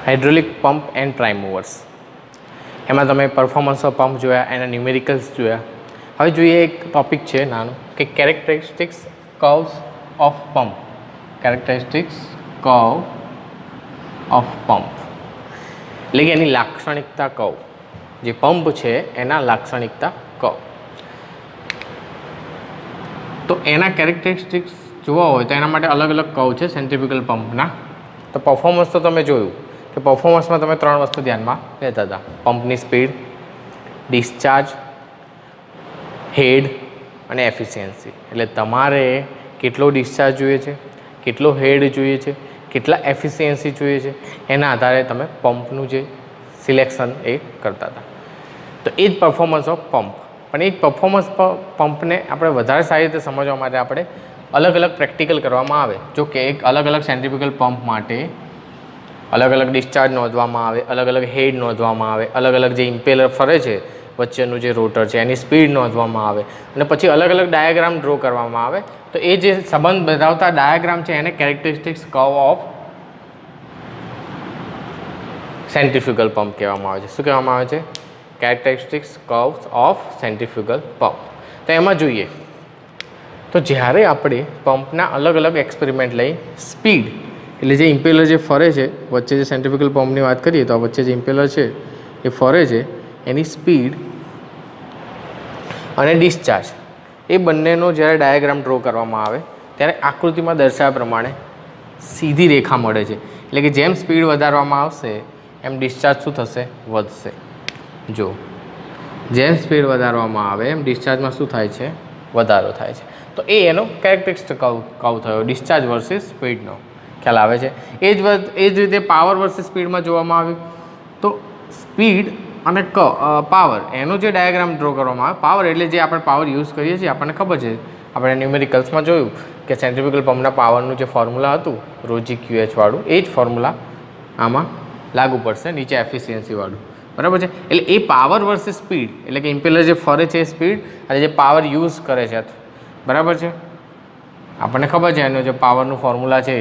Hydraulic pump and prime movers. એમાં તમે performance of pump જોયા, એના ન્યુમેરિકલ્સ જોયા. હવે જોઈએ એક ટોપિક છે નાનું કે characteristics curves of pump. Characteristics curve of pump એટલે કે એની લાક્ષણિકતા કર્વ, જે પંપ છે એના લાક્ષણિકતા કર્વ. તો એના કેરેક્ટરિસ્ટિક્સ જોવા હોય તો એના માટે અલગ અલગ કર્વ છે સેન્ટ્રીફ્યુગલ પંપના. તો પરફોર્મન્સ તો તમે જોયું કે પરફોર્મન્સમાં તમે 3 વસ્તુ ધ્યાનમાં લેતા હતા: પંપની સ્પીડ, ડિસ્ચાર્જ, હેડ અને એફિશિયન્સી. એટલે તમારે કેટલો ડિસ્ચાર્જ જોઈએ છે, કેટલો હેડ જોઈએ છે, કેટલા એફિશિયન્સી જોઈએ છે, એના આધારે તમે પંપનું જે સિલેક્શન એ કરતા હતા. તો એ જ પરફોર્મન્સ ઓફ પંપ. પણ એ જ પરફોર્મન્સ પંપને આપણે વધારે સારી રીતે સમજવા માટે આપણે અલગ અલગ પ્રેક્ટિકલ કરવામાં આવે. જો કે એક અલગ અલગ સેન્ટ્રીફ્યુગલ પંપ માટે અલગ અલગ ડિસ્ચાર્જ નોંધવામાં આવે, અલગ અલગ હેડ નોંધવામાં આવે, અલગ અલગ જે ઇમ્પેલર ફરે છે વચ્ચેનું જે રોટર છે એની સ્પીડ નોંધવામાં આવે, અને પછી અલગ અલગ ડાયાગ્રામ ડ્રો કરવામાં આવે. તો એ જે સંબંધ બતાવતા ડાયાગ્રામ છે એને characteristics curve of centrifugal pump કહેવામાં આવે છે. શું કહેવામાં આવે છે? Characteristics curves of centrifugal pump. તો એમાં જોઈએ તો જ્યારે આપણે પંપના અલગ અલગ એક્સપેરિમેન્ટ લઈ, સ્પીડ એટલે જે ઇમ્પેલર જે ફરે છે વચ્ચે, જે સેન્ટ્રીફ્યુગલ પંપની વાત કરીએ તો વચ્ચે જે ઇમ્પેલર છે એ ફરે છે એની સ્પીડ અને ડિસ્ચાર્જ, એ બંનેનો જ્યારે ડાયાગ્રામ ડ્રો કરવામાં આવે ત્યારે આકૃતિમાં દર્શાવ્યા પ્રમાણે સીધી રેખા મળે છે. એટલે કે જેમ સ્પીડ વધારવામાં આવશે એમ ડિસ્ચાર્જ શું થશે? વધશે. જો જેમ સ્પીડ વધારવામાં આવે એમ ડિસ્ચાર્જમાં શું થાય છે? વધારો થાય છે. તો એ એનો કેરેક્ટરિસ્ટિક કર્વ થયો, ડિસ્ચાર્જ વર્સિસ સ્પીડનો. ખ્યાલ આવે છે? એ જ રીતે પાવર વર્સિસ સ્પીડમાં જોવામાં આવ્યું. તો સ્પીડ અને પાવર એનો જે ડાયાગ્રામ ડ્રો કરવામાં આવે, પાવર એટલે જે આપણે પાવર યુઝ કરીએ છીએ આપણને ખબર છે, આપણે ન્યુમેરિકલ્સમાં જોયું કે સેન્ટ્રીફ્યુગલ પંપના પાવરનું જે ફોર્મ્યુલા હતું રોજી QH વાળું, એ જ ફોર્મ્યુલા આમાં લાગુ પડશે નીચે એફિશિયન્સી વાળું. બરાબર છે? એટલે એ પાવર વર્સિસ સ્પીડ એટલે કે ઇમ્પેલર જે ફરે છે એ સ્પીડ અને જે પાવર યુઝ કરે છે, બરાબર છે, આપણને ખબર છે એનો જે પાવરનું ફોર્મ્યુલા છે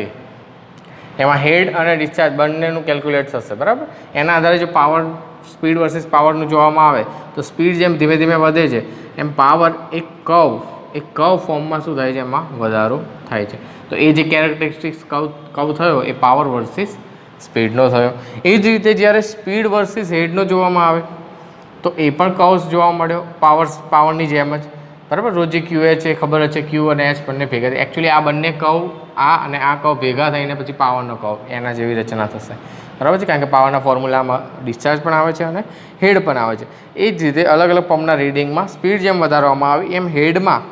એમાં હેડ અને ડિસ્ચાર્જ બંનેનું કેલ્ક્યુલેટ થશે. બરાબર? એના આધારે જો પાવર સ્પીડ વર્સિસ પાવરનું જોવામાં આવે તો સ્પીડ જેમ ધીમે ધીમે વધે છે એમ પાવર એક કર્વ ફોર્મમાં શું થાય છે? એમાં વધારો થાય છે. તો એ જે કેરેક્ટરિસ્ટિક્સ કર્વ થયો એ પાવર વર્સિસ સ્પીડનો થયો. એ જ રીતે જ્યારે સ્પીડ વર્સિસ હેડનો જોવામાં આવે તો એ પણ કર્વ્સ જોવા મળ્યો પાવરની જેમ જ. બરાબર? રોજી QH એ ખબર છે, Q અને H બંને ભેગા થાય. એકચ્યુઅલી આ બંને કર્વ, આ અને આ કર્વ ભેગા થઈને પછી પાવરનો કર્વ એના જેવી રચના થશે. બરાબર છે? કારણ કે પાવરના ફોર્મ્યુલામાં ડિસ્ચાર્જ પણ આવે છે અને હેડ પણ આવે છે. એ જ રીતે અલગ અલગ પંપના રીડિંગમાં સ્પીડ જેમ વધારવામાં આવે એમ હેડમાં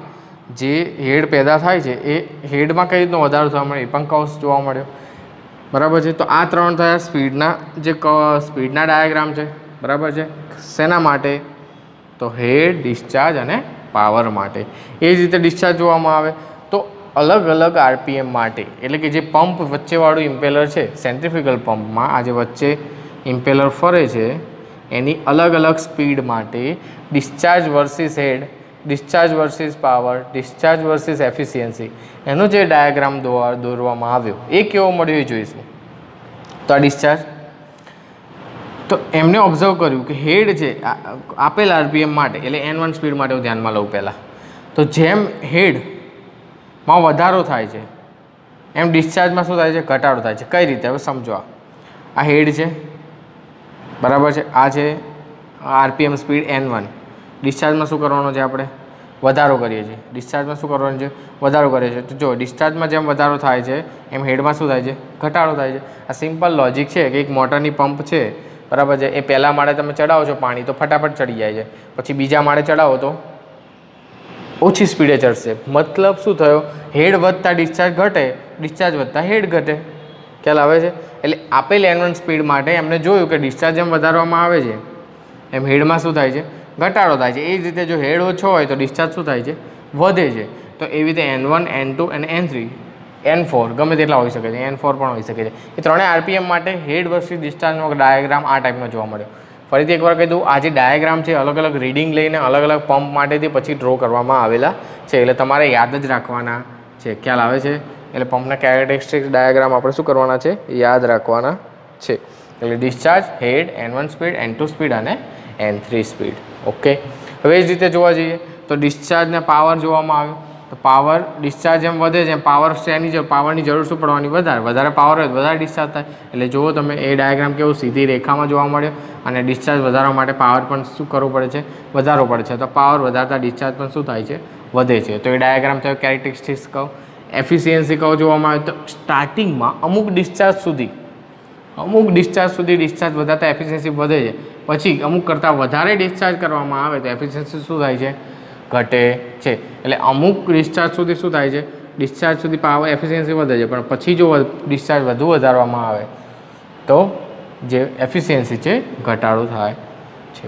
જે હેડ પેદા થાય છે એ હેડમાં કઈ રીતનો વધારો થવા મળે એ પણ કર્વ્સ જોવા મળ્યો. બરાબર છે? તો આ 3 થયા સ્પીડના ડાયાગ્રામ છે. બરાબર છે? શેના માટે? તો હેડ, ડિસ્ચાર્જ અને પાવર માટે. એ જ રીતે ડિસ્ચાર્જ જોવામાં આવે તો અલગ અલગ RPM માટે, એટલે કે જે પંપ વચ્ચેવાળું ઇમ્પેલર છે સેન્ટ્રીફ્યુગલ પંપમાં, આ જે વચ્ચે ઇમ્પેલર ફરે છે એની અલગ અલગ સ્પીડ માટે discharge versus head, discharge versus power, discharge versus efficiency, એનો જે ડાયાગ્રામ દોરવામાં આવ્યો એ કેવો મળ્યો એ જોઈશું. તો આ ડિસ્ચાર્જ, તો એમને ઓબ્ઝર્વ કર્યું કે હેડ છે આપેલ RPM માટે, એટલે N1 સ્પીડ માટે હું ધ્યાનમાં લઉં પહેલાં, તો જેમ હેડમાં વધારો થાય છે એમ ડિસ્ચાર્જમાં શું થાય છે? ઘટાડો થાય છે. કઈ રીતે? હવે સમજો. આ હેડ છે, બરાબર છે, આ છે RPM સ્પીડ N1. ડિસ્ચાર્જમાં શું કરવાનો છે? આપણે વધારો કરીએ છીએ. ડિસ્ચાર્જમાં શું કરવાનું છે? વધારો કરીએ છીએ. તો જો ડિસ્ચાર્જમાં જેમ વધારો થાય છે એમ હેડમાં શું થાય છે? ઘટાડો થાય છે. આ સિમ્પલ લોજિક છે કે એક મોટરની પંપ છે, બરાબર છે, એ પહેલા માળે તમે ચડાવો છો પાણી તો ફટાફટ ચડી જાય છે, પછી બીજા માળે ચડાવો તો ઓછી સ્પીડે ચડશે. મતલબ શું થયો? હેડ વધતા ડિસ્ચાર્જ ઘટે, ડિસ્ચાર્જ વધતા હેડ ઘટે. ખ્યાલ આવે છે? એટલે આપેલ N1 સ્પીડ માટે એમને જોયું કે ડિસ્ચાર્જ જેમ વધારવામાં આવે છે એમ હેડમાં શું થાય છે? ઘટાડો થાય છે. એ જ રીતે જો હેડ ઓછો હોય તો ડિસ્ચાર્જ શું થાય છે? વધે છે. તો એવી રીતે N1, N2 અને N3, N4 ગમે તેટલા હોઈ શકે છે, N4 પણ હોઈ શકે છે. એ ત્રણેય RPM માટે હેડ વર્સિસ ડિસ્ચાર્જનો ડાયાગ્રામ આ ટાઈપનો જોવા મળ્યો. ફરીથી એકવાર કહી દઉં, આ જે ડાયાગ્રામ છે અલગ અલગ રીડિંગ લઈને અલગ અલગ પંપ માટેથી પછી ડ્રો કરવામાં આવેલા છે, એટલે તમારે યાદ જ રાખવાના છે. ખ્યાલ આવે છે? એટલે પંપના કેરેક્ટરિસ્ટિક્સ ડાયાગ્રામ આપણે શું કરવાના છે? યાદ રાખવાના છે. એટલે ડિસ્ચાર્જ, હેડ, N1 સ્પીડ, N2 સ્પીડ અને N3 સ્પીડ. ઓકે, હવે એ જ રીતે જોવા જઈએ તો ડિસ્ચાર્જને પાવર જોવામાં આવ્યો તો પાવર ડિસ્ચાર્જ એમ વધે છે એમ પાવર પાવરની જરૂર શું પડવાની? વધારે પાવર હોય તો વધારે ડિસ્ચાર્જ થાય. એટલે જુઓ તમે એ ડાયાગ્રામ કેવું સીધી રેખામાં જોવા મળ્યો અને ડિસ્ચાર્જ વધારવા માટે પાવર પણ શું કરવું પડે છે? વધારવો પડે છે. તો પાવર વધારતા ડિસ્ચાર્જ પણ શું થાય છે? વધે છે. તો એ ડાયાગ્રામ થયો કેરેક્ટરિસ્ટિક્સ કહો. એફિશિયન્સી કહો જોવામાં આવે તો સ્ટાર્ટિંગમાં અમુક ડિસ્ચાર્જ સુધી ડિસ્ચાર્જ વધારતા એફિશિયન્સી વધે છે. પછી અમુક કરતાં વધારે ડિસ્ચાર્જ કરવામાં આવે તો એફિશિયન્સી શું થાય છે? ઘટે છે. એટલે અમુક ડિસ્ચાર્જ સુધી શું થાય છે? ડિસ્ચાર્જ સુધી પાવર એફિશિયન્સી વધે છે, પણ પછી જો ડિસ્ચાર્જ વધુ વધારવામાં આવે તો જે એફિશિયન્સી છે ઘટાડો થાય છે.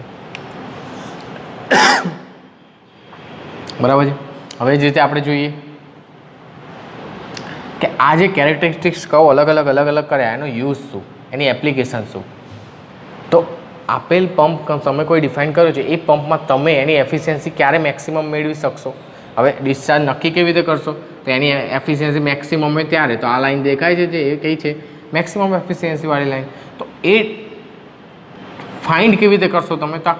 બરાબર છે. હવે જ રીતે આપણે જોઈએ કે આ જે કેરેક્ટરિસ્ટિક્સ કહો અલગ અલગ કર્યા એનો યુઝ શું, એની એપ્લિકેશન શું. તો આપેલ પંપ તમે કોઈ ડિફાઇન કર્યો છે એ પંપમાં તમે એની એફિશિયન્સી ક્યારે મેક્સિમમ મેળવી શકશો? હવે ડિસ્ચાર્જ નક્કી કેવી રીતે કરશો? તો એની એફિશિયન્સી મેક્સિમમ હોય ત્યારે તો આ લાઈન દેખાય છે જે એ કઈ છે? મેક્સિમમ એફિશિયન્સીવાળી લાઈન. તો એ ફાઇન્ડ કેવી રીતે કરશો તમે? તો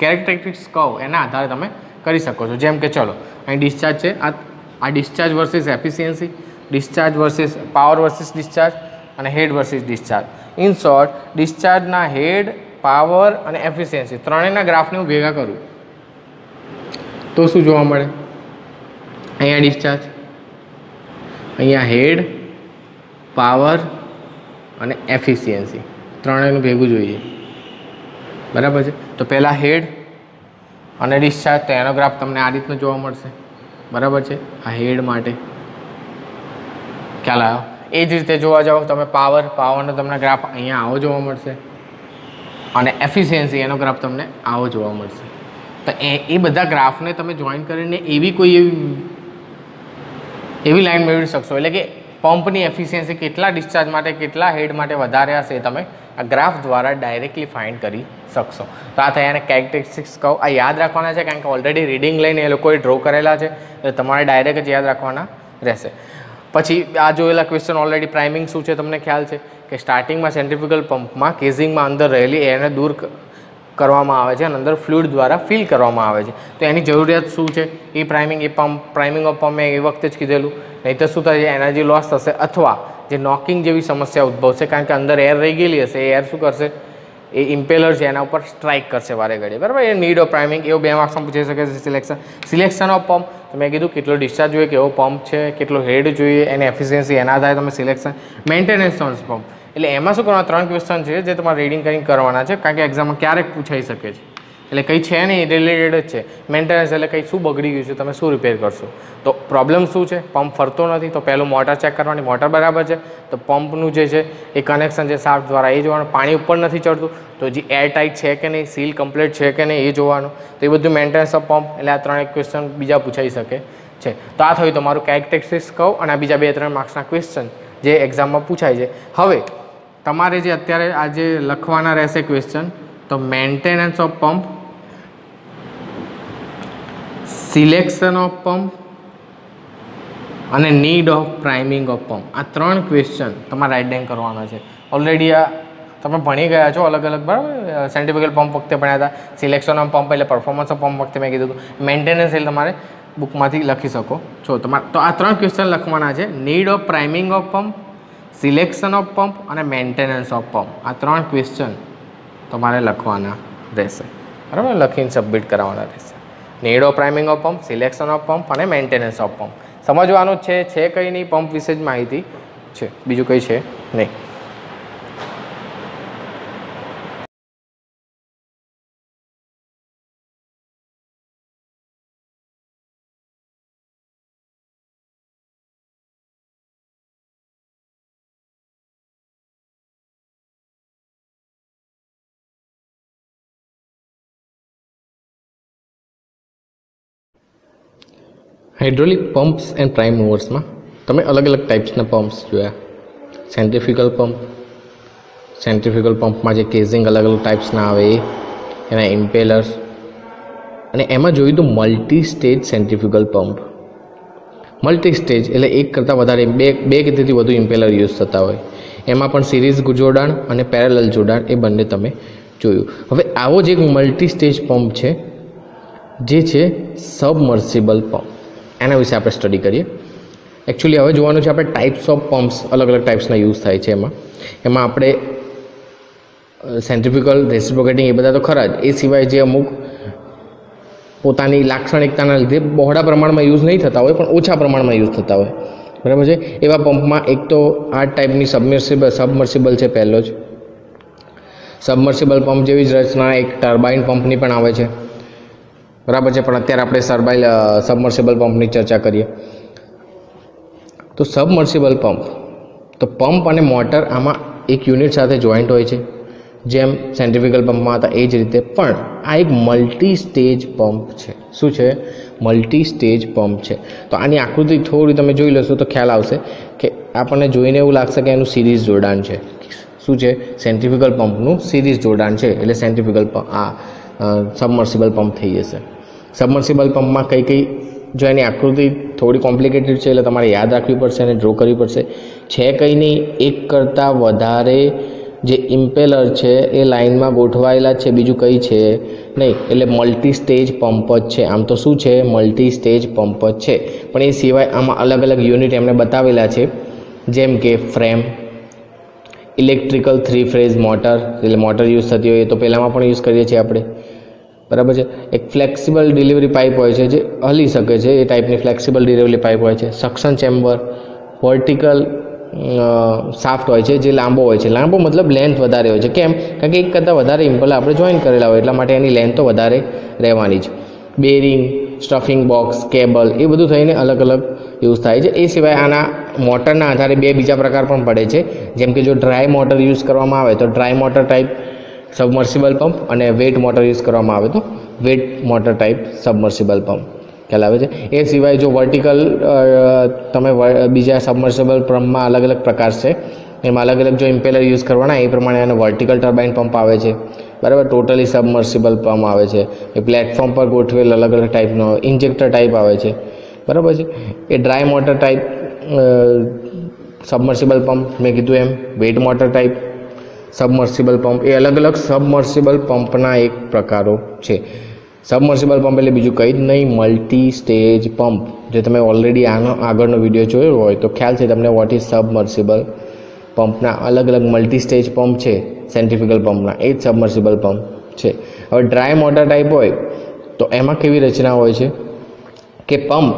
કેરેક્ટરિસ્ટિક્સ કહો એના આધારે તમે કરી શકો છો. જેમ કે ચલો અહીં ડિસ્ચાર્જ છે, આ discharge versus efficiency, discharge versus power versus discharge અને head versus discharge. In short ડિસ્ચાર્જના હેડ, પાવર અને એફિશિયન્સી ત્રણેયના ગ્રાફને હું ભેગા કરું તો શું જોવા મળે? અહીંયા ડિસ્ચાર્જ, અહીંયા હેડ, પાવર અને એફિશિયન્સી ત્રણેયનું ભેગું જોઈએ. બરાબર છે. તો પહેલાં હેડ અને ડિસ્ચાર્જ, તો એનો ગ્રાફ તમને આ રીતનો જોવા મળશે. બરાબર છે. આ હેડ માટે ખ્યાલ આવ્યો. એ જ રીતે જોવા જાઓ તમે પાવરનો તમને ગ્રાફ અહીંયા આવો જોવા મળશે અને એફિશિયન્સી એનો ગ્રાફ તમને આવો જોવા મળશે. તો એ બધા ગ્રાફને તમે જોઈન કરીને એવી લાઈન મેળવી શકશો. એટલે કે પંપની એફિશિયન્સી કેટલા ડિસ્ચાર્જ માટે, કેટલા હેડ માટે વધારે હશે એ તમે આ ગ્રાફ દ્વારા ડાયરેક્ટલી ફાઇન્ડ કરી શકશો. તો આ થયા એને કેરેક્ટરિસ્ટિક્સ કહો. આ યાદ રાખવાના છે કારણ કે ઓલરેડી રીડિંગ લઈને એ લોકોએ ડ્રો કરેલા છે, એટલે તમારે ડાયરેક્ટ જ યાદ રાખવાના રહેશે. પછી આ જોયેલા ક્વેશ્ચન ઓલરેડી પ્રાઇમિંગ શું છે તમને ખ્યાલ છે કે સ્ટાર્ટિંગમાં સેન્ટ્રીફ્યુગલ પંપમાં કેઝિંગમાં અંદર રહેલી એરને દૂર કરવામાં આવે છે અને અંદર ફ્લુઇડ દ્વારા ફિલ કરવામાં આવે છે. તો એની જરૂરિયાત શું છે? એ પ્રાઇમિંગ ઓફ પંપ મેં એ વખતે જ કીધેલું. નહીં તો શું થાય છે? એનર્જી લોસ થશે અથવા જે નોકિંગ જેવી સમસ્યા ઉદ્ભવશે કારણ કે અંદર એર રહી ગયેલી હશે. એ એર શું કરશે? એ ઇમ્પેલર છે એના ઉપર સ્ટ્રાઇક કરશે વારે ઘડીએ. બરાબર. એ નીડ ઓફ પ્રાઇમિંગ એવું 2 માર્ક્સમાં પૂછી શકે છે. સિલેક્શન ઓફ પંપ, તો મેં કીધું કેટલો ડિસ્ચાર્જ જોઈએ, કેવો પંપ છે, કેટલો હેડ જોઈએ, એની એફિશિયન્સી એના આધારે તમે સિલેક્શન. મેન્ટેનન્સ ઓફ પંપ, એટલે એમાં શું કરવાના? 3 ક્વેશ્ચન છે જે તમારે રીડિંગ કરીને કરવાના છે કારણ કે એક્ઝામમાં ક્યારેક પૂછાઈ શકે છે. એટલે કંઈ છે નહીં, રિલેટેડ જ છે. મેન્ટેનન્સ એટલે કંઈ શું બગડી ગયું છે, તમે શું રિપેર કરશો. તો પ્રોબ્લેમ શું છે? પંપ ફરતો નથી, તો પહેલું મોટર ચેક કરવાની. મોટર બરાબર છે તો પંપનું જે છે એ કનેક્શન છે શાફ્ટ દ્વારા એ જોવાનું. પાણી ઉપર નથી ચડતું તો જે એર ટાઈટ છે કે નહીં, સીલ કમ્પ્લીટ છે કે નહીં એ જોવાનું. તો એ બધું મેન્ટેનન્સ ઓફ પંપ. એટલે આ 3 ક્વેશ્ચન બીજા પૂછાઈ શકે છે. તો આ થયું તમારું કેરેક્ટરિસ્ટિક્સ કહો અને આ બીજા 2-3 માર્ક્સના ક્વેશ્ચન જે એક્ઝામમાં પૂછાય છે. હવે તમારે જે અત્યારે આજે લખવાના રહેશે ક્વેશ્ચન, તો maintenance of pump, selection of pump અને need of priming of pump. આ 3 ક્વેશ્ચન તમારે રાઇટ ડાઉન કરવાના છે. ઓલરેડી આ તમે ભણી ગયા છો અલગ બરાબર. સેન્ટ્રીફ્યુગલ પંપ વખતે ભણ્યા હતા. સિલેક્શન ઓફ પંપ એટલે પરફોર્મન્સ ઓફ પંપ વખતે મેં કીધું હતું. મેન્ટેનન્સ એટલે તમારે બુકમાંથી લખી શકો છો તમારે. તો આ 3 ક્વેશ્ચન લખવાના છે. Need of priming of pump, selection of pump અને મેન્ટેનન્સ ઓફ પંપ. આ 3 ક્વેશ્ચન તમારે લખવાના રહેશે. બરાબર. લખીને સબમિટ કરાવવાના રહેશે. Need of priming of pump, selection of pump અને મેન્ટેનન્સ ઓફ પંપ. સમજવાનું જ છે કંઈ નહીં, પંપ વિશે જ માહિતી છે, બીજું કંઈ છે નહીં. હાઇડ્રોલિક પમ્પ્સ એન્ડ પ્રાઇમ મૂવર્સમાં તમે અલગ ટાઈપ્સના પમ્પ્સ જોયા. સેન્ટ્રીફ્યુગલ પંપમાં જે કેઝિંગ અલગ ટાઈપ્સના આવે એના ઇમ્પેલર્સ, અને એમાં જોયું તો multi stage centrifugal pump. Multi stage એટલે એક કરતાં વધારે બે કે તેથી વધુ ઇમ્પેલર યુઝ થતા હોય. એમાં પણ સિરીઝ જોડાણ અને પેરેલલ જોડાણ એ બંને તમે જોયું. હવે આવો જ એક મલ્ટી સ્ટેજ પંપ છે જે છે સબમર્સિબલ પંપ. એના વિશે આપણે સ્ટડી કરીએ. એકચ્યુઅલી હવે જોવાનું છે આપણે ટાઈપ્સ ઓફ પમ્પ્સ, અલગ અલગ ટાઈપ્સના યુઝ થાય છે એમાં આપણે સેન્ટ્રીફ્યુગલ, રેસિપ્રોકેટિંગ એ બધા તો ખરા જ, એ સિવાય જે અમુક પોતાની લાક્ષણિકતાના લીધે બહોળા પ્રમાણમાં યુઝ નહીં થતા હોય પણ ઓછા પ્રમાણમાં યુઝ થતા હોય, બરાબર છે. એવા પંપમાં એક તો આ ટાઈપની સબમર્સિબલ છે. પહેલો જ સબમર્સિબલ પંપ જેવી જ રચના એક ટર્બાઇન પંપની પણ આવે છે, બરાબર છે. પણ અત્યારે આપણે સબમર્સિબલ પંપની ચર્ચા કરીએ. તો સબમર્સિબલ પંપ, તો પંપ અને મોટર આમાં એક યુનિટ સાથે જોઈન્ટ હોય છે, જેમ સેન્ટ્રીફ્યુગલ પંપમાં હતા એ જ રીતે. પણ આ એક મલ્ટી સ્ટેજ પંપ છે. શું છે? મલ્ટી સ્ટેજ પંપ છે. તો આની આકૃતિ થોડી તમે જોઈ લેશો તો ખ્યાલ આવશે કે આપણને જોઈને એવું લાગશે કે એનું સિરીઝ જોડાણ છે. શું છે? સેન્ટ્રીફ્યુગલ પંપનું સિરીઝ જોડાણ છે. એટલે સેન્ટ્રીફ્યુગલ પંપ સબમર્સિબલ પંપ થઈ જશે. સબમર્સિબલ પંપમાં કઈ જો એની આકૃતિ થોડી કોમ્પ્લિકેટેડ છે એટલે તમારે યાદ રાખવી પડશે અને ડ્રો કરવી પડશે. છે કંઈ નહીં, એક કરતાં વધારે જે ઇમ્પેલર છે એ લાઇનમાં ગોઠવાયેલા છે, બીજું કંઈ છે નહીં. એટલે મલ્ટી સ્ટેજ પંપ જ છે. આમ તો શું છે? મલ્ટી સ્ટેજ પંપ જ છે. પણ એ સિવાય આમાં અલગ અલગ યુનિટ એમણે બતાવેલા છે, જેમ કે ફ્રેમ, ઇલેક્ટ્રિકલ 3 ફેઝ મોટર, એટલે મોટર યુઝ થતી હોય એ તો પહેલાંમાં પણ યુઝ કરીએ છીએ આપણે, બરાબર છે. એક ફ્લેક્સિબલ ડિલિવરી પાઇપ હોય છે જે હલી શકે છે, એ ટાઈપની ફ્લેક્સિબલ ડિલિવરી પાઇપ હોય છે. સક્શન ચેમ્બર, વર્ટિકલ સાફ્ટ હોય છે જે લાંબો હોય છે. લાંબો મતલબ લેન્થ વધારે હોય છે. કેમ? કારણ કે એક કરતાં વધારે ઇમ્પલ આપણે જોઈન કરેલા હોય એટલા માટે એની લેન્થ તો વધારે રહેવાની જ. બેરિંગ, સ્ટફિંગ બોક્સ, કેબલ એ બધું થઈને અલગ અલગ યુઝ થાય છે. એ સિવાય આના મોટરના આધારે બે બીજા પ્રકાર પણ પડે છે, જેમ કે જો ડ્રાય મોટર યુઝ કરવામાં આવે તો dry motor type submersible pump, અને વેટ મોટર યુઝ કરવામાં આવે તો wet motor type submersible pump. ખ્યાલ આવે છે? એ સિવાય જો વર્ટિકલ તમે બીજા સબમર્સિબલ પંપમાં અલગ અલગ પ્રકાર છે, એમાં અલગ અલગ જો ઇમ્પેલર યુઝ કરવાના એ પ્રમાણે એનો વર્ટિકલ ટર્બાઇન પંપ આવે છે, બરાબર. ટોટલી સબમર્સિબલ પંપ આવે છે. એ પ્લેટફોર્મ પર ગોઠવેલ અલગ અલગ ટાઈપનો ઇન્જેક્ટર ટાઈપ આવે છે, બરાબર છે. એ dry motor type submersible pump મેં કીધું એમ. Wet motor type submersible pump એ અલગ અલગ સબમર્સિબલ પંપના એક પ્રકારો છે. સબમર્સિબલ પંપ એટલે બીજું કંઈ જ નહીં, મલ્ટી સ્ટેજ પંપ. જે તમે ઓલરેડી આનો આગળનો વિડીયો જોયો હોય તો ખ્યાલ છે તમને વોટ ઇઝ સબમર્સિબલ પંપના અલગ અલગ મલ્ટી સ્ટેજ પંપ છે સેન્ટ્રીફ્યુગલ પંપના, એ જ સબમર્સિબલ પંપ છે. હવે ડ્રાય મોટર ટાઈપ હોય તો એમાં કેવી રચના હોય છે કે પંપ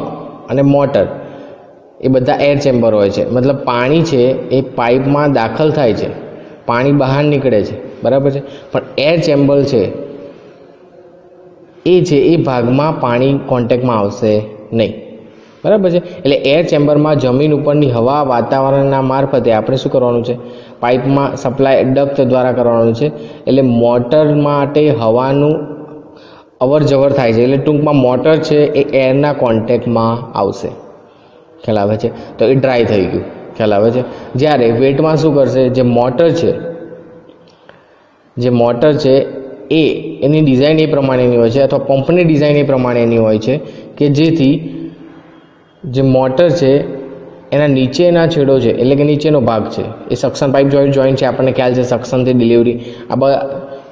અને મોટર એ બધા એર ચેમ્બર હોય છે. મતલબ પાણી છે એ પાઇપમાં દાખલ થાય છે, પાણી બહાર નીકળે છે, બરાબર છે. પણ એર ચેમ્બર છે એ ભાગમાં પાણી કોન્ટેક્ટમાં આવશે નહીં, બરાબર છે. એટલે એર ચેમ્બરમાં જમીન ઉપરની હવા વાતાવરણના મારફતે આપણે શું કરવાનું છે? પાઇપમાં સપ્લાય ડક્ટ દ્વારા કરવાનું છે. એટલે મોટર માટે હવાનું અવર જવર થાય છે. એટલે ટૂંકમાં મોટર છે એ એરના કોન્ટેક્ટમાં આવશે. ખ્યાલ આવે છે? તો એ ડ્રાય થઈ ગયું. ખ્યાલ આવે છે? જ્યારે વેટમાં શું કરશે? જે મોટર છે એની ડિઝાઇન એ પ્રમાણેની હોય છે, અથવા પંપની ડિઝાઇન એ પ્રમાણેની હોય છે કે જેથી જે મોટર છે એના નીચેના છેડો છે, એટલે કે નીચેનો ભાગ છે એ સક્શન પાઇપ જોઈન્ટ છે. આપણને ખ્યાલ છે સક્શનથી ડિલિવરી.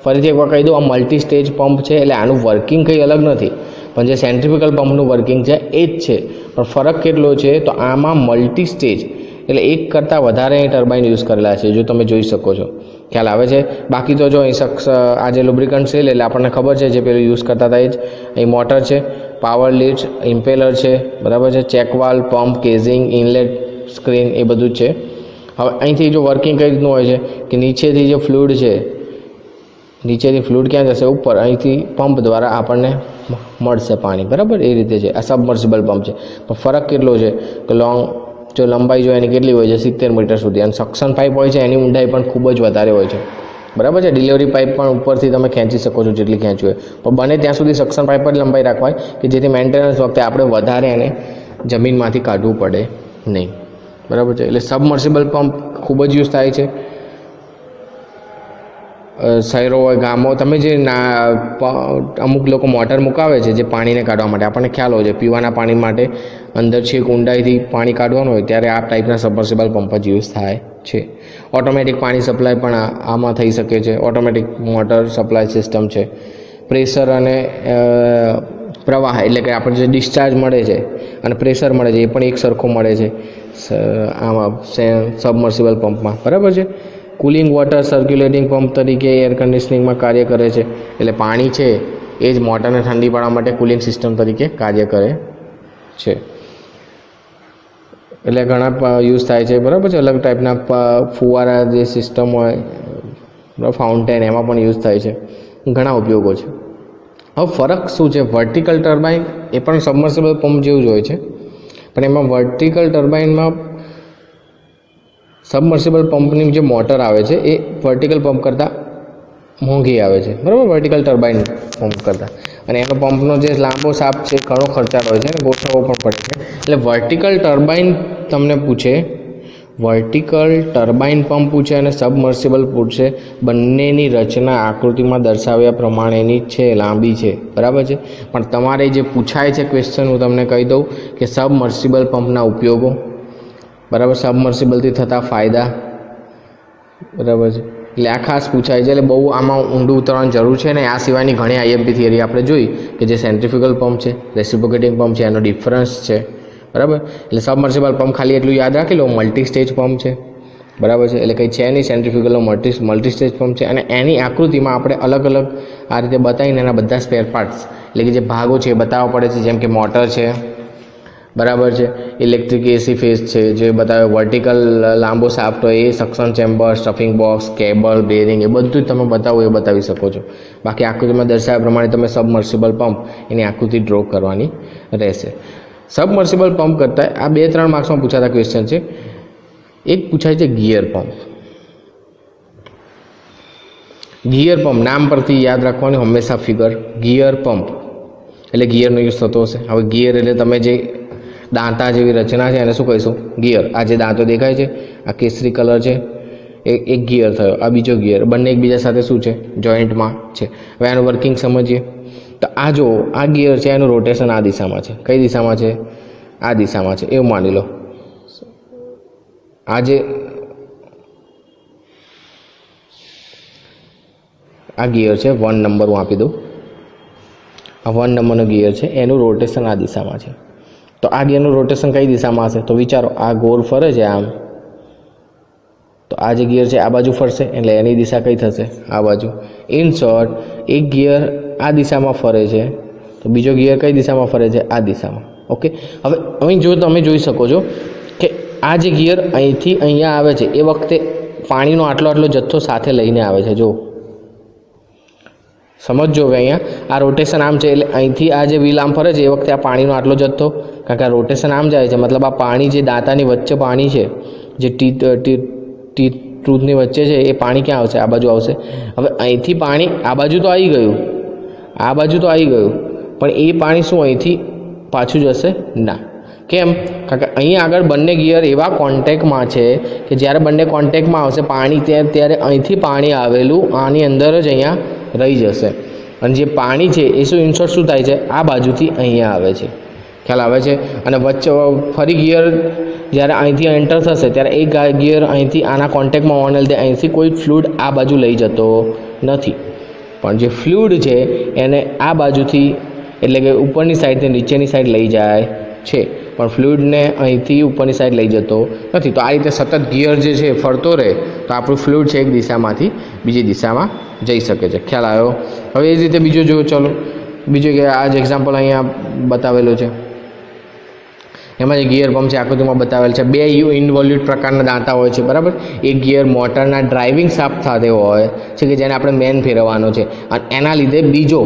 ફરીથી એકવાર કહી દઉં, આ મલ્ટી સ્ટેજ પંપ છે એટલે આનું વર્કિંગ કંઈ અલગ નથી, પણ જે સેન્ટ્રીફ્યુગલ પંપનું વર્કિંગ છે એ જ છે. પણ ફરક કેટલો છે? તો આમાં મલ્ટી સ્ટેજ એટલે એક કરતાં વધારે ટર્બાઇન યુઝ કરેલા છે, જો તમે જોઈ શકો છો. ખ્યાલ આવે છે? બાકી તો જો અહીં આ જે લુબ્રિકન્ટ સેલ એટલે આપણને ખબર છે જે પેલું યુઝ કરતા હતા એ જ. અહીં મોટર છે, પાવર લીડ્સ, ઇમ્પેલર છે, બરાબર છે, ચેકવાલ, પંપ, કેઝિંગ, ઇનલેટ, સ્ક્રીન એ બધું જ છે. હવે અહીંથી જો વર્કિંગ કઈ રીતનું હોય છે કે નીચેથી જે ફ્લુઇડ છે, નીચેથી ફ્લુઇડ ક્યાં જશે? ઉપર. અહીંથી પંપ દ્વારા આપણને મળશે પાણી, બરાબર. એ રીતે છે આ સબમર્સિબલ પંપ છે. પણ ફરક કેટલો છે કે લંબાઈ જો એની કેટલી હોય છે? 70 મીટર સુધી. અને સક્શન પાઇપ હોય છે એની ઊંડાઈ પણ ખૂબ જ વધારે હોય છે, બરાબર છે. ડિલિવરી પાઇપ પણ ઉપરથી તમે ખેંચી શકો છો જેટલી ખેંચવી હોય, પણ બને ત્યાં સુધી સક્શન પાઇપ જ લંબાઈ રાખવાય કે જેથી મેન્ટેનન્સ વખતે આપણે વધારે એને જમીનમાંથી કાઢવું પડે નહીં, બરાબર છે. એટલે સબમર્સિબલ પંપ ખૂબ જ યુઝ થાય છે શહેરો હોય, ગામો. તમે જે અમુક લોકો મોટર મુકાવે છે જે પાણીને કાઢવા માટે, આપણને ખ્યાલ હોય છે પીવાના પાણી માટે અંદર છેક ઊંડાઈથી પાણી કાઢવાનું હોય ત્યારે આ ટાઈપના સબમર્સિબલ પંપ જ યુઝ થાય છે. ઓટોમેટિક પાણી સપ્લાય પણ આમાં થઈ શકે છે. ઓટોમેટિક મોટર સપ્લાય સિસ્ટમ છે. પ્રેશર અને પ્રવાહ એટલે કે આપણે જે ડિસ્ચાર્જ મળે છે અને પ્રેશર મળે છે એ પણ એક સરખું મળે છે આમાં સબમર્સિબલ પંપમાં, બરાબર છે. કુલિંગ વોટર સર્ક્યુલેટિંગ પંપ તરીકે એર કન્ડિશનિંગમાં કાર્ય કરે છે. એટલે પાણી છે એ જ મોટરને ઠંડી પાડવા માટે કુલિંગ સિસ્ટમ તરીકે કાર્ય કરે છે. એટલે ઘણા યુઝ થાય છે, બરાબર છે. અલગ ટાઈપના ફુવારા જે સિસ્ટમ હોય ફાઉન્ટેન એમાં પણ યુઝ થાય છે. ઘણા ઉપયોગો છે. હવે ફરક શું છે? વર્ટિકલ ટર્બાઇન એ પણ સબમર્સિબલ પંપ જેવું જ હોય છે, પણ એમાં વર્ટિકલ ટર્બાઇનમાં સબમર્સિબલ પંપની જે મોટર આવે છે એ વર્ટિકલ પંપ કરતાં મોંઘી આવે છે, બરાબર, વર્ટિકલ ટર્બાઇન પંપ કરતાં. અને એનો પંપનો જે લાંબો શાફ્ટ છે ઘણો ખર્ચાળ હોય છે અને ગોઠવવો પણ પડે છે. એટલે વર્ટિકલ ટર્બાઇન તમને પૂછે, વર્ટિકલ ટર્બાઇન પંપ પૂછે અને સબમર્સિબલ પૂછે, બંનેની રચના આકૃતિમાં દર્શાવ્યા પ્રમાણેની જ છે, લાંબી છે, બરાબર છે. પણ તમારે જે પૂછાય છે ક્વેશ્ચન હું તમને કહી દઉં કે સબમર્સિબલ પંપના ઉપયોગો, બરાબર, સબમર્સિબલથી થતા ફાયદા, બરાબર છે. એટલે આ ખાસ પૂછાય છે. એટલે બહુ આમાં ઊંડું ઉતરવાની જરૂર છે ને. આ સિવાયની ઘણી આઈએમપી થિયરી આપણે જોઈ કે જે સેન્ટ્રીફ્યુગલ પંપ છે, રેસિપ્રોકેટિંગ પંપ છે, એનો ડિફરન્સ છે, બરાબર. એટલે સબમર્સિબલ પંપ ખાલી એટલું યાદ રાખી લો, મલ્ટી સ્ટેજ પંપ છે, બરાબર છે. એટલે કંઈ છે નહીં, સેન્ટ્રીફ્યુગલનો મલ્ટી સ્ટેજ પંપ છે. અને એની આકૃતિમાં આપણે અલગ અલગ આ રીતે બતાવીને એના બધા સ્પેર પાર્ટ્સ એટલે કે જે ભાગો છે એ બતાવવા પડે છે. જેમ કે મોટર છે, બરાબર છે, ઇલેક્ટ્રિક એસી ફેઝ છે જે બતાવે, વર્ટિકલ લાંબો શાફ્ટ હોય એ, suction chamber, stuffing box, cable, bearing, એ બધું જ તમે બતાવો એ બતાવી શકો છો. બાકી આકૃતિમાં દર્શાવ્યા પ્રમાણે તમે સબમર્સિબલ પંપ એની આકૃતિ ડ્રો કરવાની રહેશે. સબમર્સિબલ પંપ કરતાં આ 2-3 માર્ક્સમાં પૂછાતા ક્વેશ્ચન છે. એક પૂછાય છે ગિયર પંપ. ગિયર પંપ નામ પરથી યાદ રાખવાનું હંમેશા ફિગર. ગિયર પંપ એટલે ગિયરનો યુઝ થતો હશે. હવે ગિયર એટલે તમે જે દાંતા જેવી રચના છે એને શું કહીશું? ગિયર. આ જે દાંતો દેખાય છે, આ કેસરી કલર છે, એક ગિયર થયો, આ બીજો ગિયર, બંને એકબીજા સાથે શું છે? જોઈન્ટમાં છે. હવે આનું વર્કિંગ સમજીએ તો આ જો આ ગિયર છે એનું રોટેશન આ દિશામાં છે. કઈ દિશામાં છે? આ દિશામાં છે એવું માની લો. આ જે આ ગિયર છે 1 નંબર હું આપી દઉં, આ 1 નંબરનો ગિયર છે, એનું રોટેશન આ દિશામાં છે. તો આ ગિયરનું રોટેશન કઈ દિશામાં હશે? તો વિચારો, આ ગોળ ફરે છે આમ, તો આ જે ગિયર છે આ બાજુ ફરશે એટલે એની દિશા કઈ થશે? આ બાજુ. ઇન શોર્ટ, એક ગિયર આ દિશામાં ફરે છે તો બીજો ગિયર કઈ દિશામાં ફરે છે? આ દિશામાં. ઓકે. હવે અહીં જો તમે જોઈ શકો છો કે આ જે ગિયર અહીંથી અહીંયા આવે છે એ વખતે પાણીનો આટલો જથ્થો સાથે લઈને આવે છે. જો સમજો હવે અહીંયા આ રોટેશન આમ છે એટલે અહીંથી આ જે વ્હીલ આમ ફરે છે એ વખતે આ પાણીનો આટલો જથ્થો, કારણ કે આ રોટેશન આમ જાય છે, મતલબ આ પાણી જે દાંતાની વચ્ચે પાણી છે, જે ટૂથની વચ્ચે છે, એ પાણી ક્યાં આવશે? આ બાજુ આવશે. હવે અહીંથી પાણી આ બાજુ તો આવી ગયું, આ બાજુ તો આવી ગયું, પણ એ પાણી શું અહીંથી પાછું જશે? ના. કેમ? કારણ કે અહીં આગળ બંને ગિયર એવા કોન્ટેક્ટમાં છે કે જ્યારે બંને કોન્ટેક્ટમાં આવશે પાણી ત્યારે અહીંથી પાણી આવેલું આની અંદર જ અહીંયા રહી જશે. અને જે પાણી છે એ શું ઇન્સર્ટ શું થાય છે? આ બાજુથી અહીંયા આવે છે. ખ્યાલ આવે છે? અને વચ્ચે ફરી ગિયર જ્યારે અહીંથી એન્ટર થશે ત્યારે એક ગિયર અહીંથી આના કોન્ટેક્ટમાં હોવાને લીધે અહીંથી કોઈ ફ્લુઇડ આ બાજુ લઈ જતો નથી, પણ જે ફ્લુઇડ છે એને આ બાજુથી એટલે કે ઉપરની સાઈડથી નીચેની સાઈડ લઈ જાય છે, પણ ફ્લુઇડને અહીંથી ઉપરની સાઈડ લઈ જતો નથી. તો આ રીતે સતત ગિયર જે છે ફરતો રહે તો આપણું ફ્લુઇડ છે એક દિશામાંથી બીજી દિશામાં જઈ શકે છે. ખ્યાલ આવ્યો? હવે એ જ રીતે બીજો જો, ચલો બીજો કે આ જ એક્ઝામ્પલ અહીંયા બતાવેલો છે. એમાં જે ગિયર પંપ છે આકૃતિમાં બતાવેલ છે. 2 ઇન્વોલ્યુટ પ્રકારના દાંતા હોય છે, બરાબર. એક ગિયર મોટરના ડ્રાઇવિંગ શાફ્ટ સાથે હોય છે કે જેને આપણે મેન ફેરવવાનો છે અને એના લીધે બીજો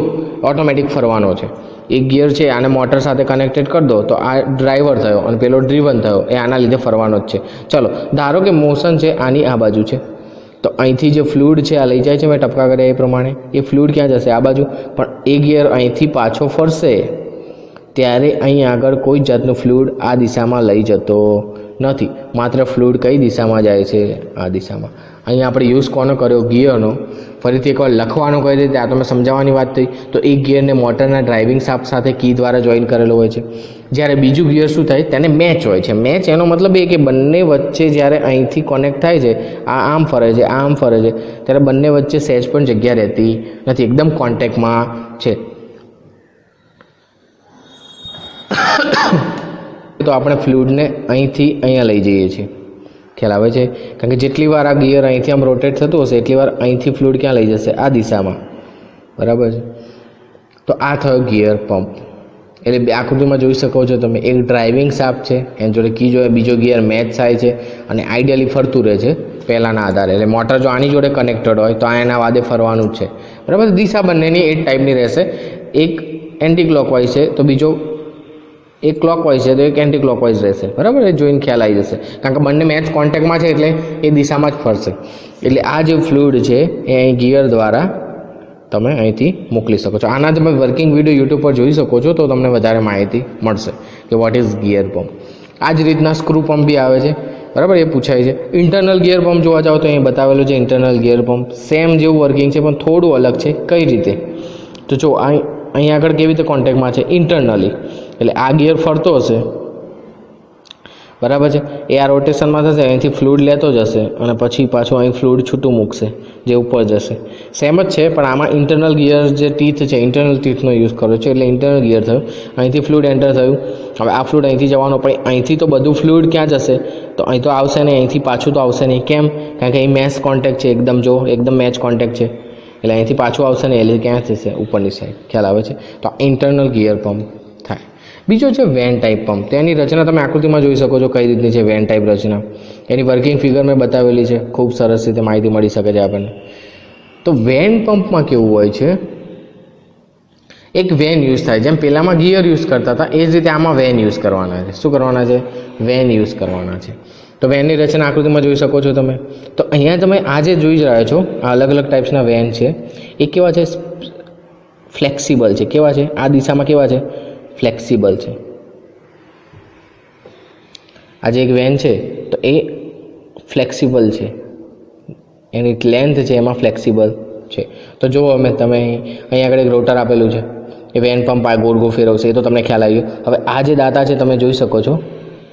ઓટોમેટિક ફરવાનો છે. એક ગિયર છે આને મોટર સાથે કનેક્ટેડ કરી દો તો આ ડ્રાઈવર થયો અને પેલો ડ્રીવન થયો, એ આના લીધે ફરવાનો જ છે. ચલો ધારો કે મોશન છે આની આ બાજુ છે, તો અહીંથી જે ફ્લુઇડ છે આ લઈ જાય છે, મેં ટપકા કર્યા એ પ્રમાણે, એ ફ્લુઇડ ક્યાં જશે? આ બાજુ. પણ એ ગિયર અહીંથી પાછો ફરશે ત્યારે અહીં આગળ કોઈ જાતનું ફ્લુઇડ આ દિશામાં લઈ જતો નથી, માત્ર ફ્લુઇડ કઈ દિશામાં જાય છે? આ દિશામાં. અહીં આપણે યુઝ કોનો કર્યો? ગિયરનો. ફરીથી એકવાર લખવાનું કઈ રીતે આ તો મેં સમજાવવાની વાત થઈ. તો એક ગિયરને મોટરના ડ્રાઇવિંગ શાફ્ટ સાથે કી દ્વારા જોઈન કરેલો હોય છે. જ્યારે બીજું ગિયર શું થાય, તેને મેચ હોય છે. મેચ એનો મતલબ એ કે બંને વચ્ચે જ્યારે અહીંથી કનેક્ટ થાય છે, આ આમ ફરે છે, આ આમ ફરે છે, ત્યારે બંને વચ્ચે સહેજ પણ જગ્યા રહેતી નથી, એકદમ કોન્ટેક્ટમાં છે. તો આપણે ફ્લુઇડને અહીંથી અહીંયા લઈ જઈએ છીએ, ખ્યાલ આવે છે? કારણ કે જેટલી વાર આ ગિયર અહીંથી આમ રોટેટ થતું હશે એટલી વાર અહીંથી ફ્લુઇડ ક્યાં લઈ જશે, આ દિશામાં, બરાબર છે. તો આ થયો ગિયર પંપ. એટલે બે આકૃતિમાં જોઈ શકો છો તમે, એક ડ્રાઇવિંગ શાફ્ટ છે, એની જોડે કી જોડે બીજો ગિયર મેચ થાય છે અને આઈડિયલી ફરતું રહે છે પહેલાંના આધારે. એટલે મોટર જો આની જોડે કનેક્ટેડ હોય તો આ એના વાદે ફરવાનું જ છે, બરાબર. દિશા બંનેની એ જ ટાઈપની રહેશે. એક એન્ટી ક્લોકવાઇઝ છે તો બીજો એક ક્લોકવાઇઝ છે તો એક એન્ટી ક્લોકવાઇઝ રહેશે, બરાબર. એ જોઈને ખ્યાલ આવી જશે, કારણ કે બંને મેચ કોન્ટેક્ટમાં છે એટલે એ દિશામાં જ ફરશે. એટલે આ જે ફ્લુઇડ છે એ અહીં ગિયર દ્વારા તમે અહીંથી મોકલી શકો છો. આના તમે વર્કિંગ વિડીયો યુટ્યુબ પર જોઈ શકો છો તો તમને વધારે માહિતી મળશે કે વોટ ઇઝ ગિયર પંપ. આ જ રીતના સ્ક્રૂ પંપ બી આવે છે, બરાબર. એ પૂછાય છે. ઇન્ટરનલ ગિયર પંપ જોવા જાઓ તો અહીં બતાવેલું છે ઇન્ટરનલ ગિયર પંપ. સેમ જેવું વર્કિંગ છે પણ થોડું અલગ છે. કઈ રીતે? તો જો અહીં આગળ કેવી રીતે કોન્ટેક્ટમાં છે, ઇન્ટરનલી. એટલે આ ગિયર ફરતો હશે, બરાબર છે. એ આ રોટેશનમાં થશે, અહીંથી ફ્લુઇડ લેતો જશે અને પછી પાછું અહીં ફ્લુઇડ છૂટું મૂકશે જે ઉપર જશે. સેમ જ છે પણ આમાં ઇન્ટરનલ ગિયર જે ટીથ છે, ઇન્ટરનલ ટીથનો યુઝ કર્યો છે એટલે ઇન્ટરનલ ગિયર થયું. અહીંથી ફ્લુઇડ એન્ટર થયું. હવે આ ફ્લુઇડ અહીંથી જવાનો, પણ અહીંથી તો બધું ફ્લુઇડ ક્યાં જશે, તો અહીં તો આવશે નહીં, અહીંથી પાછું તો આવશે નહીં. કેમ? કારણ કે અહીં મેચ કોન્ટેક્ટ છે, એકદમ જો એકદમ મેચ કોન્ટેક્ટ છે એટલે અહીંથી પાછું આવશે નહીં, એટલે ક્યાં થશે, ઉપરની સાઈડ. ખ્યાલ આવે છે? તો આ ઇન્ટરનલ ગિયર પંપ થાય. બીજો છે વેન ટાઈપ પંપ. તેની રચના તમે આકૃતિમાં જોઈ શકો છો કઈ રીતની છે વેન ટાઈપ રચના. એની વર્કિંગ ફિગર મેં બતાવેલી છે, ખૂબ સરસ રીતે માહિતી મળી શકે છે આપણને. તો વેન પંપમાં કેવું હોય છે, એક વેન યુઝ થાય, જેમ પહેલાંમાં ગિયર યુઝ કરતા હતા એ જ રીતે આમાં વેન યુઝ કરવાના છે. શું કરવાના છે? વેન યુઝ કરવાના છે. તો વેનની રચના આકૃતિમાં જોઈ શકો છો તમે. તો અહીંયા તમે આ જે જોઈ જ રહ્યા છો, આ અલગ અલગ ટાઈપ્સના વેન છે. એ કેવા છે? ફ્લેક્સિબલ છે. કેવા છે? આ દિશામાં કેવા છે? ફ્લેક્સિબલ છે. આ જે એક વેન છે તો એ ફ્લેક્સિબલ છે, એની લેન્થ છે એમાં ફ્લેક્સિબલ છે. તો જુઓ અમે તમે અહીં આગળ એક રોટર આપેલું છે, એ વેન પંપ આ ગોળ ગોળ ફેરવશે, એ તો તમને ખ્યાલ આવ્યો. હવે આ જે દાંતા છે તમે જોઈ શકો છો,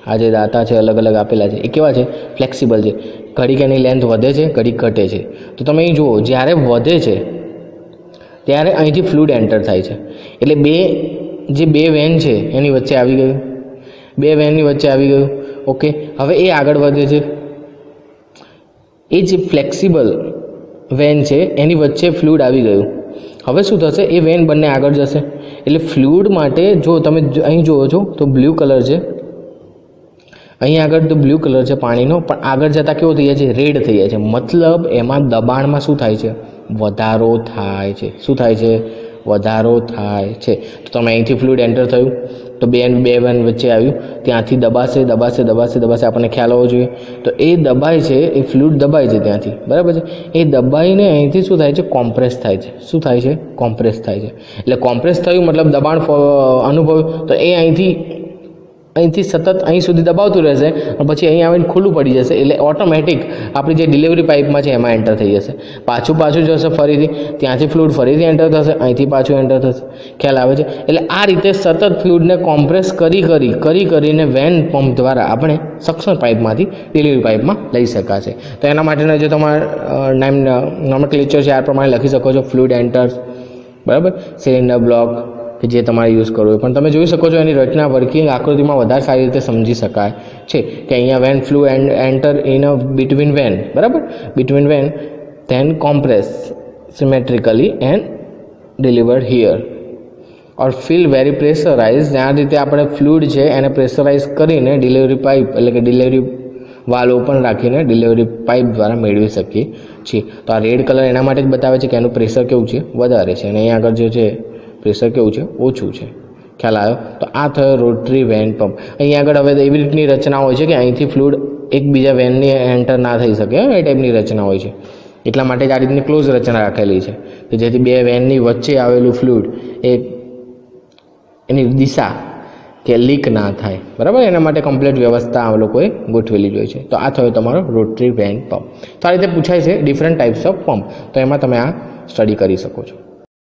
આ જે દાંતા છે અલગ અલગ આપેલા છે એ કેવા છે? ફ્લેક્સિબલ છે. ઘડીક એની લેન્થ વધે છે, ઘડીક ઘટે છે. તો તમે અહીં જુઓ, જ્યારે વધે છે ત્યારે અહીંથી ફ્લુઇડ એન્ટર થાય છે. એટલે બે વેન છે એની વચ્ચે આવી ગયું, બે વેનની વચ્ચે આવી ગયું. ઓકે, હવે એ આગળ વધે છે. એ જે ફ્લેક્સિબલ વેન છે એની વચ્ચે ફ્લુઇડ આવી ગયું. હવે શું થશે? એ વેન બંને આગળ જશે. એટલે ફ્લુઇડ માટે જો તમે અહીં જુઓ છો તો બ્લુ કલર છે, અહીં આગળ તો બ્લુ કલર છે પાણીનો, પણ આગળ જતાં કેવો થઈ જાય છે? રેડ થઈ જાય છે. મતલબ એમાં દબાણમાં શું થાય છે? વધારો થાય છે. શું થાય છે? વધારો થાય છે. તો તમે અહીંથી ફ્લુઇડ એન્ટર થયું તો બે વેન વચ્ચે આવ્યું, ત્યાંથી દબાશે આપણને ખ્યાલ હોવો જોઈએ. તો એ દબાય છે, એ ફ્લુઇડ દબાય છે ત્યાંથી, બરાબર છે. એ દબાઈને અહીંથી શું થાય છે? કોમ્પ્રેસ થાય છે. શું થાય છે? કોમ્પ્રેસ થાય છે. એટલે કોમ્પ્રેસ થયું મતલબ દબાણ અનુભવ્યું, તો એ અહીંથી સતત અહીં સુધી દબાવતું રહેશે અને પછી અહીં આવીને ખુલ્લું પડી જશે. એટલે ઓટોમેટિક આપણી જે ડિલિવરી પાઇપમાં છે એમાં એન્ટર થઈ જશે. પાછું જશે ફરીથી, ત્યાંથી ફ્લુઇડ ફરીથી એન્ટર થશે, અહીંથી પાછું એન્ટર થશે. ખ્યાલ આવે છે? એટલે આ રીતે સતત ફ્લુઇડને કોમ્પ્રેસ કરીને વેન પંપ દ્વારા આપણે સક્શન પાઇપમાંથી ડિલિવરી પાઇપમાં લઈ શકાશે. તો એના માટેના જે તમારા નોમેનક્લેચર છે આ પ્રમાણે લખી શકો છો. ફ્લુઇડ એન્ટર્સ, બરાબર, સિલિન્ડર બ્લોક કે જે તમારે યુઝ કરવું હોય. પણ તમે જોઈ શકો છો એની રચના વર્કિંગ આકૃતિમાં વધારે સારી રીતે સમજી શકાય છે કે અહીંયા vane flow enter in a between vane, બરાબર, between vane then compress symmetrically and delivered here or feel very pressurise. જ્યાં રીતે આપણે ફ્લુઇડ છે એને પ્રેશરાઇઝ કરીને ડિલિવરી પાઇપ એટલે કે ડિલિવરી વાલ ઓપન રાખીને ડિલિવરી પાઇપ દ્વારા મેળવી શકીએ છીએ. તો આ રેડ કલર એના માટે જ બતાવે છે કે એનું પ્રેશર કેવું છે? વધારે છે, અને અહીંયા આગળ જે છે પ્રેશર કેવું છે? ઓછું છે. ખ્યાલ આવ્યો? તો આ થયો રોટરી વેન પંપ. અહીંયા આગળ હવે એવી રીતની રચના હોય છે કે અહીંથી ફ્લુઇડ એકબીજા વેનની એન્ટર ના થઈ શકે, એ ટાઈપની રચના હોય છે. એટલા માટે જ આ રીતની ક્લોઝ રચના રાખેલી છે કે જેથી બે વેનની વચ્ચે આવેલું ફ્લુઇડ એની દિશા કે લીક ના થાય, બરાબર. એના માટે કમ્પ્લીટ વ્યવસ્થા આ લોકોએ ગોઠવેલી જ હોય છે. તો આ થયો તમારો રોટરી વેન પંપ. તો આ રીતે પૂછાય છે ડિફરન્ટ ટાઈપ્સ ઓફ પંપ. તો એમાં તમે આ સ્ટડી કરી શકો છો.